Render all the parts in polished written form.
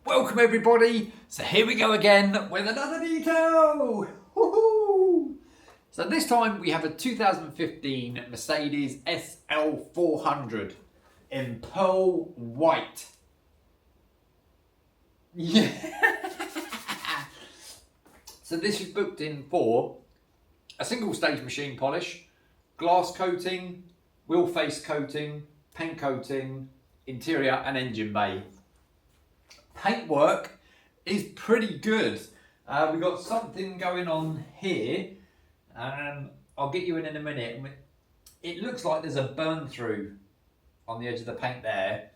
Welcome everybody. So here we go again with another detail. Woohoo! So this time we have a 2015 Mercedes SL400 in pearl white. Yeah. So this is booked in for a single stage machine polish, glass coating, wheel face coating, paint coating, interior and engine bay. Paintwork is pretty good. We've got something going on here. I'll get you in a minute. It looks like there's a burn through on the edge of the paint there.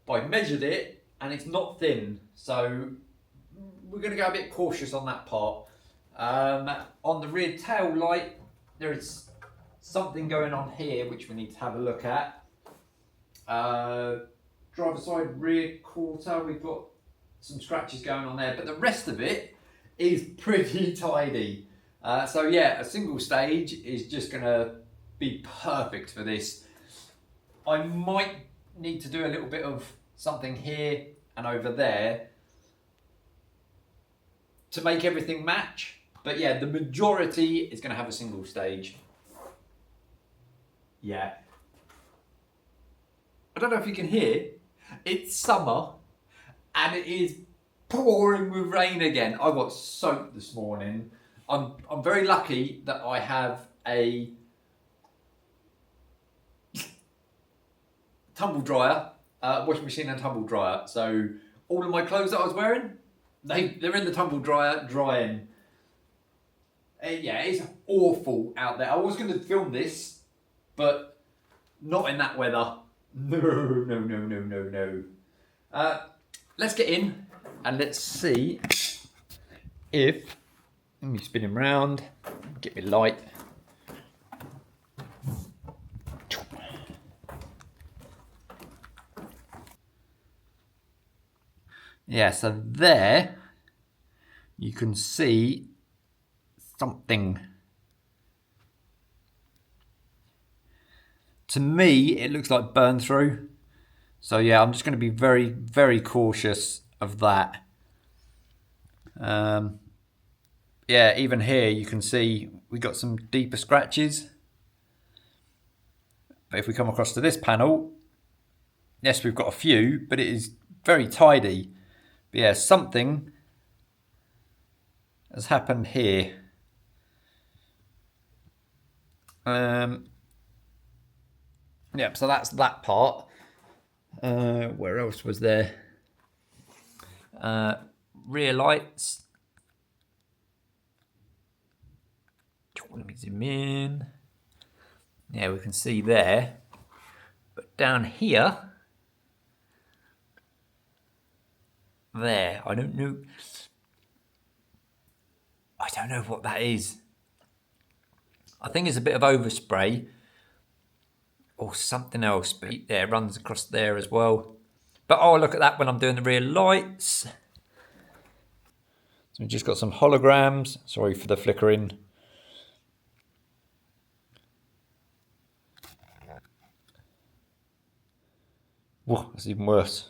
But I measured it and it's not thin. So we're going to go a bit cautious on that part. On the rear tail light, there is something going on here which we need to have a look at. Driver side rear quarter, we've got some scratches going on there, but the rest of it is pretty tidy. So yeah, a single stage is just going to be perfect for this. I might need to do a little bit of something here and over there to make everything match. But yeah, the majority is going to have a single stage. Yeah. I don't know if you can hear, it's summer and it is pouring with rain again. I got soaked this morning. I'm very lucky that I have a tumble dryer, washing machine and tumble dryer. So all of my clothes that I was wearing, they're in the tumble dryer drying. Yeah, it's awful out there. I was going to film this, but not in that weather. No. Let's get in and let's see if, let me spin him round, get me light. Yeah, so there you can see something. To me, it looks like burn through. So yeah, I'm just going to be very, very cautious of that. Yeah, even here you can see we got some deeper scratches. But if we come across to this panel, yes, we've got a few, but it is very tidy. But yeah, something has happened here. Yep, so that's that part. Where else was there? Rear lights. Let me zoom in. Yeah, we can see there. But down here, there, I don't know what that is. I think it's a bit of overspray or something else, but yeah, it runs across there as well. But I'll look at that when I'm doing the rear lights. So we've just got some holograms. Sorry for the flickering. Whoa, that's even worse.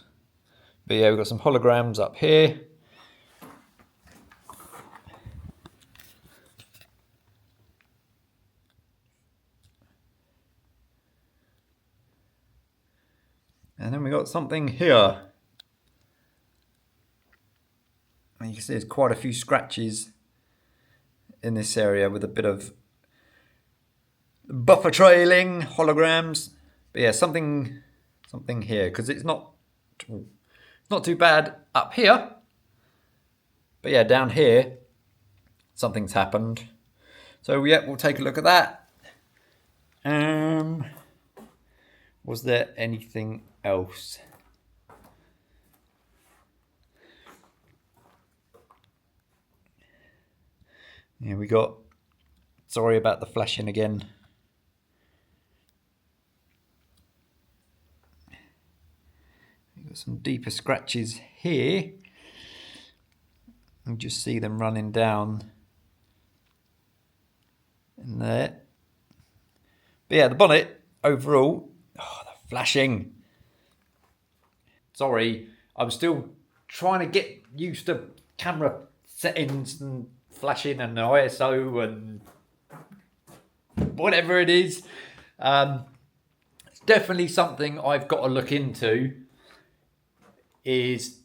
But yeah, we've got some holograms up here. And then we got something here. And you can see there's quite a few scratches in this area with a bit of buffer trailing, holograms. But yeah, something here, because it's not too bad up here. But yeah, down here, something's happened. So yeah, we'll take a look at that. Was there anything else? Yeah, we got, sorry about the flashing again. We got some deeper scratches here. You just see them running down in there. But yeah, the bonnet overall, oh, the flashing. Sorry, I'm still trying to get used to camera settings and flashing and ISO and whatever it is. It's definitely something I've got to look into, is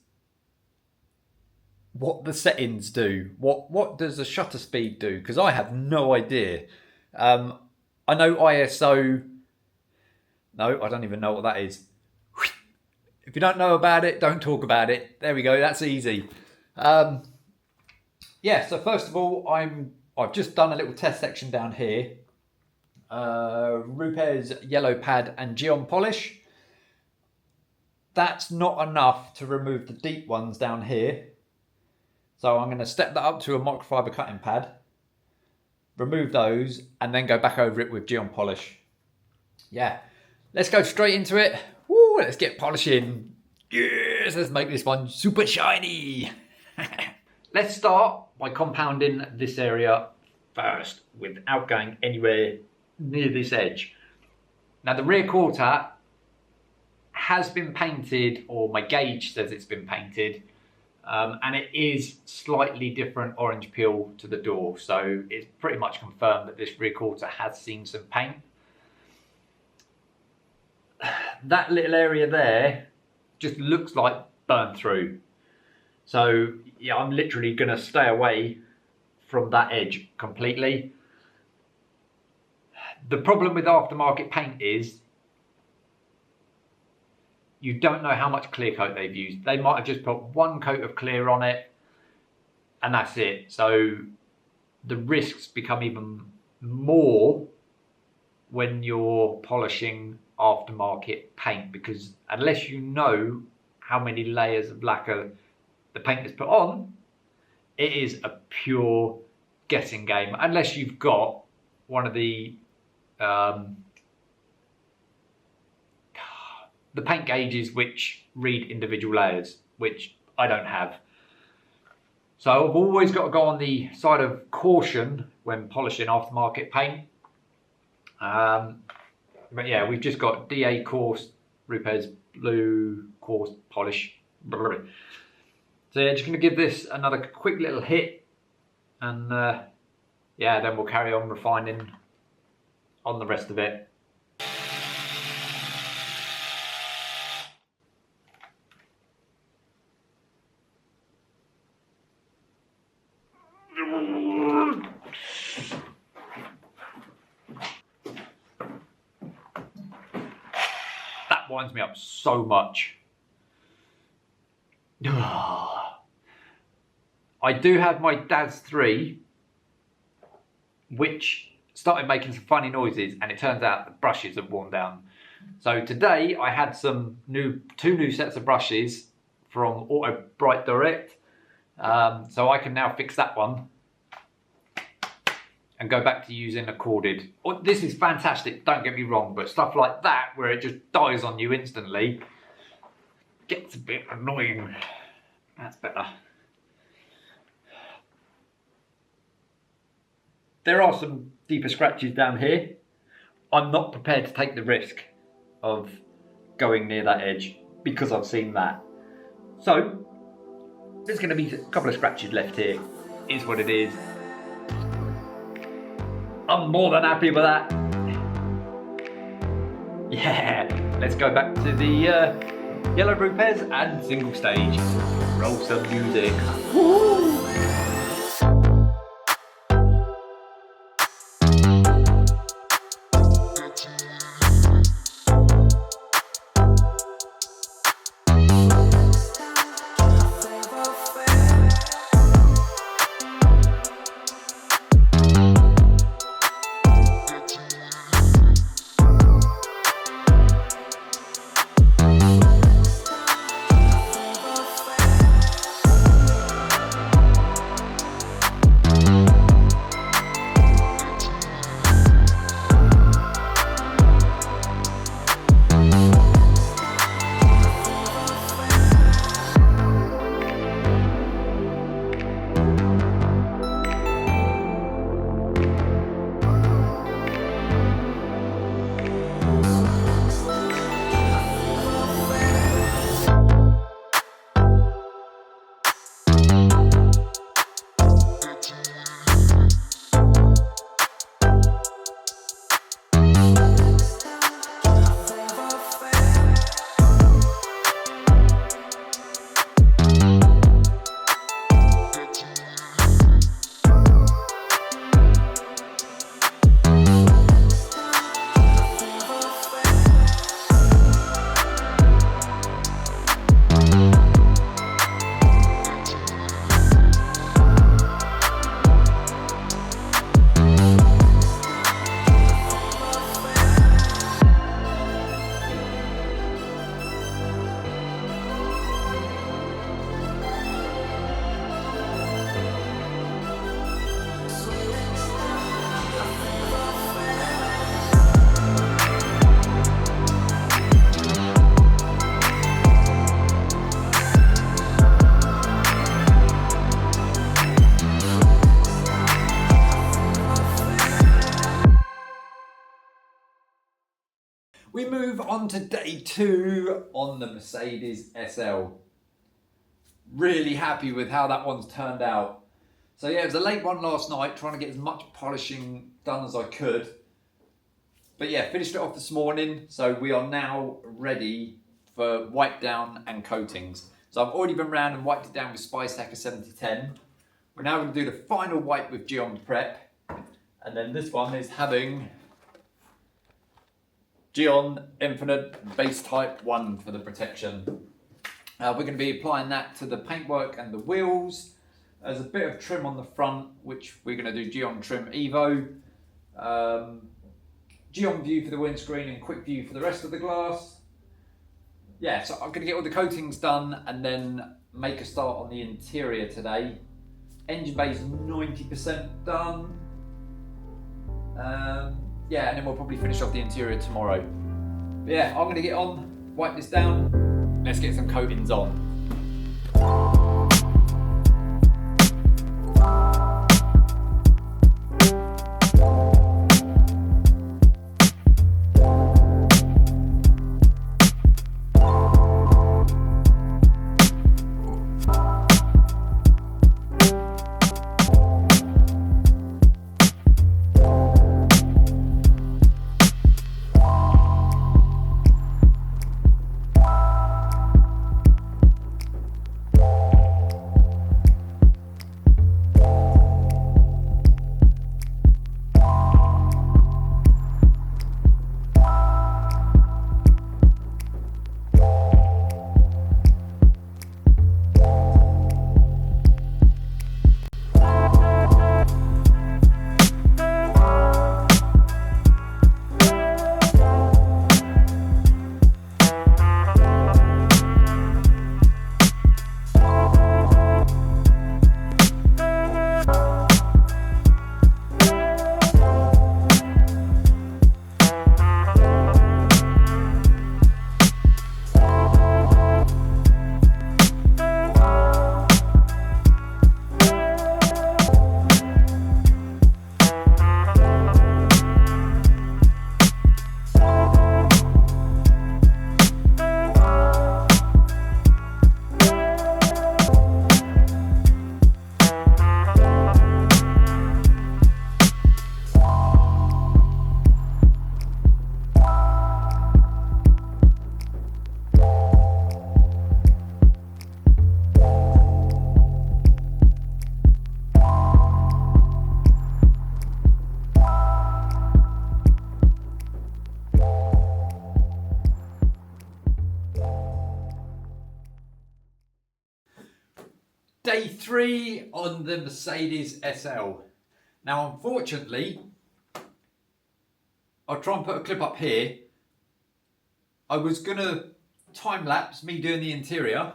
what the settings do. What does the shutter speed do? Because I have no idea. I know ISO. No, I don't even know what that is. If you don't know about it, don't talk about it. There we go. That's easy. Yeah. So first of all, I've just done a little test section down here. Ruper's yellow pad and geon polish. That's not enough to remove the deep ones down here. So I'm going to step that up to a microfiber cutting pad, remove those, and then go back over it with geon polish. Yeah, let's go straight into it. Woo, let's get polishing. Yes, let's make this one super shiny. Let's start by compounding this area first without going anywhere near this edge. Now the rear quarter has been painted, or my gauge says it's been painted, and it is slightly different orange peel to the door, so it's pretty much confirmed that this rear quarter has seen some paint. That little area there just looks like burn through, so yeah, I'm literally going to stay away from that edge completely. The problem with aftermarket paint is you don't know how much clear coat they've used. They might have just put one coat of clear on it and that's it. So the risks become even more when you're polishing aftermarket paint, because unless you know how many layers of lacquer the paint is put on, it is a pure guessing game. Unless you've got one of the paint gauges which read individual layers, which I don't have. So I've always got to go on the side of caution when polishing aftermarket paint. But yeah, we've just got DA coarse, Ruper's blue coarse polish. So yeah, just going to give this another quick little hit, and yeah, then we'll carry on refining on the rest of it. That winds me up so much. I do have my Daz 3, which started making some funny noises, and it turns out the brushes have worn down. So today I had two new sets of brushes from Auto Bright Direct, so I can now fix that one and go back to using a corded. This is fantastic, don't get me wrong, but stuff like that where it just dies on you instantly gets a bit annoying. That's better. There are some deeper scratches down here. I'm not prepared to take the risk of going near that edge because I've seen that. So there's going to be a couple of scratches left here. Is what it is. I'm more than happy with that. Yeah, let's go back to the yellow Ruper's and single stage. Roll some music. Woo! move on to day 2 on the Mercedes SL. Really happy with how that one's turned out. So yeah, it was a late one last night, trying to get as much polishing done as I could. But yeah, finished it off this morning, so we are now ready for wipe down and coatings. So I've already been round and wiped it down with Spice Hacker 7010. We're now going to do the final wipe with Geon Prep, and then this one is having Geon Infinite Base Type 1 for the protection. We're going to be applying that to the paintwork and the wheels. There's a bit of trim on the front, which we're going to do Geon Trim Evo. Geon View for the windscreen and Quick View for the rest of the glass. Yeah, so I'm going to get all the coatings done and then make a start on the interior today. Engine bay's 90% done. Yeah, and then we'll probably finish off the interior tomorrow. But yeah, I'm going to get on, wipe this down. Let's get some coatings on. Day 3 on the Mercedes SL. Now, unfortunately, I'll try and put a clip up here. I was going to time-lapse me doing the interior,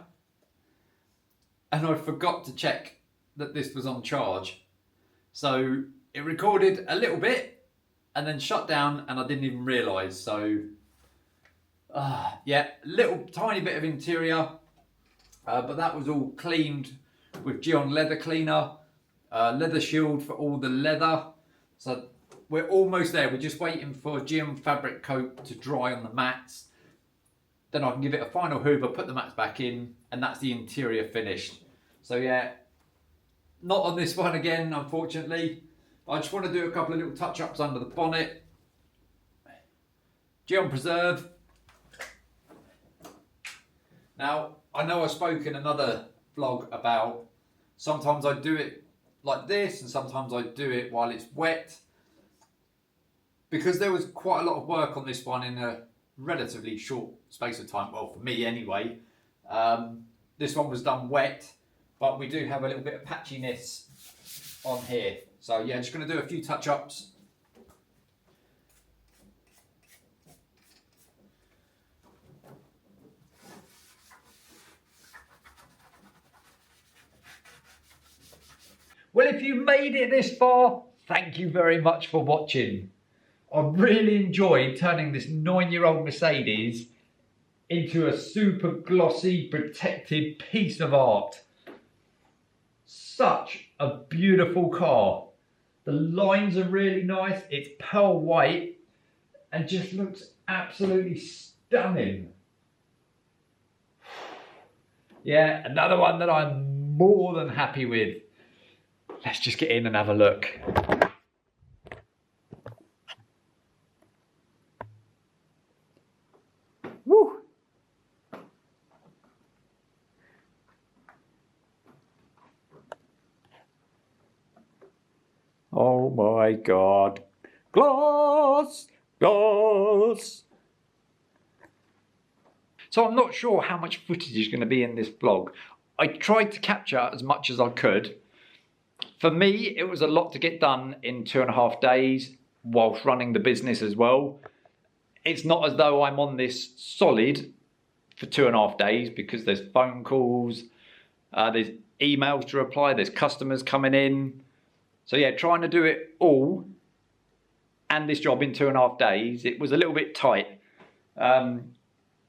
and I forgot to check that this was on charge. So it recorded a little bit and then shut down, and I didn't even realise. So, yeah, little tiny bit of interior, but that was all cleaned with Geon leather cleaner, leather shield for all the leather. So we're almost there. We're just waiting for Geon fabric coat to dry on the mats. Then I can give it a final hoover, put the mats back in, and that's the interior finished. So yeah, not on this one again, unfortunately. I just want to do a couple of little touch-ups under the bonnet. Geon Preserve. Now, I know I spoke in another vlog about sometimes I do it like this and sometimes I do it while it's wet. Because there was quite a lot of work on this one in a relatively short space of time, well, for me anyway. This one was done wet, but we do have a little bit of patchiness on here. So yeah, just going to do a few touch-ups. Well, if you made it this far, thank you very much for watching. I really enjoyed turning this 9-year-old Mercedes into a super glossy, protected piece of art. Such a beautiful car. The lines are really nice. It's pearl white and just looks absolutely stunning. stunning. Yeah, another one that I'm more than happy with. Let's just get in and have a look. Woo! Oh my God. Glass! Glass! So I'm not sure how much footage is going to be in this vlog. I tried to capture as much as I could. For me, it was a lot to get done in 2.5 days whilst running the business as well. It's not as though I'm on this solid for 2.5 days because there's phone calls, there's emails to reply, there's customers coming in. So yeah, trying to do it all and this job in 2.5 days, it was a little bit tight.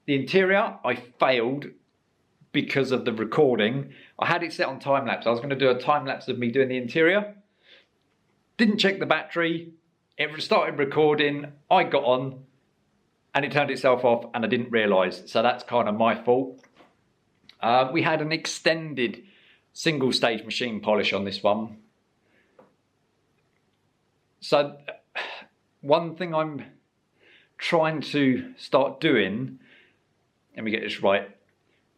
The interior, I failed because of the recording. I had it set on time lapse. I was going to do a time lapse of me doing the interior. Didn't check the battery. It started recording. I got on and it turned itself off and I didn't realise. So that's kind of my fault. We had an extended single stage machine polish on this one. So one thing I'm trying to start doing, let me get this right.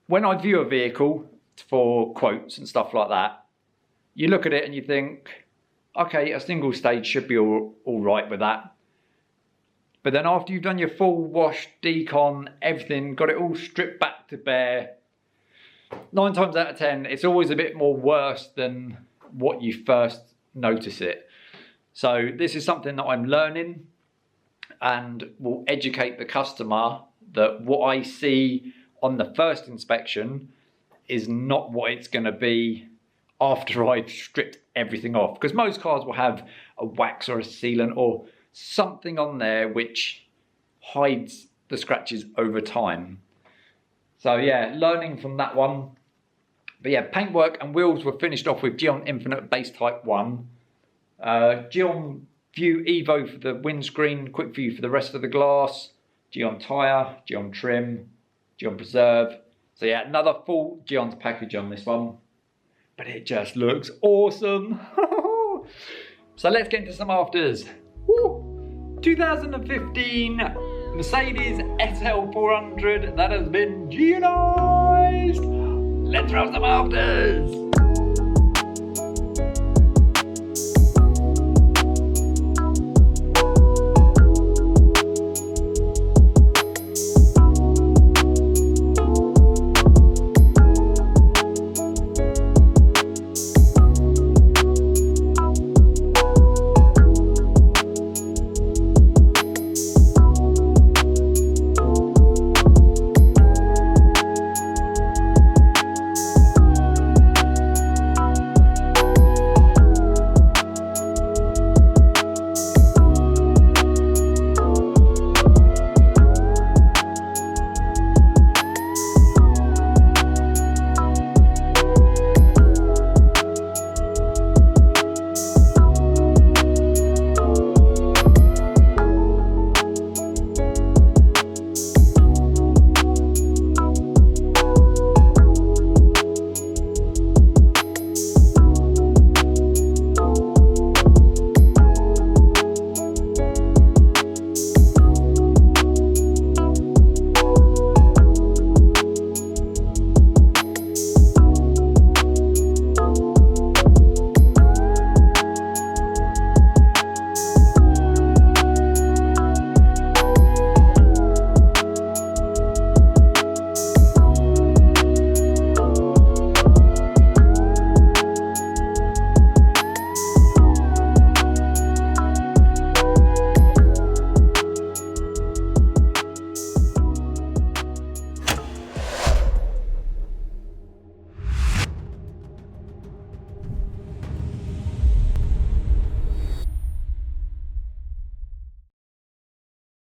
When I view a vehicle for quotes and stuff like that, you look at it and you think, okay, a single stage should be all right with that. But then after you've done your full wash, decon, everything, got it all stripped back to bare, 9 times out of 10, it's always a bit more worse than what you first notice it. So this is something that I'm learning and will educate the customer that what I see on the first inspection is not what it's going to be after I've stripped everything off. Because most cars will have a wax or a sealant or something on there which hides the scratches over time. So yeah, learning from that one. But yeah, paintwork and wheels were finished off with Geon Infinite Base Type 1. Geon View Evo for the windscreen, Quick View for the rest of the glass. Geon tyre, Geon trim, Geon preserve. So yeah, another full Geon's package on this one. But it just looks awesome. So let's get into some afters. Woo! 2015 Mercedes SL400 that has been Geonized. Let's run some afters.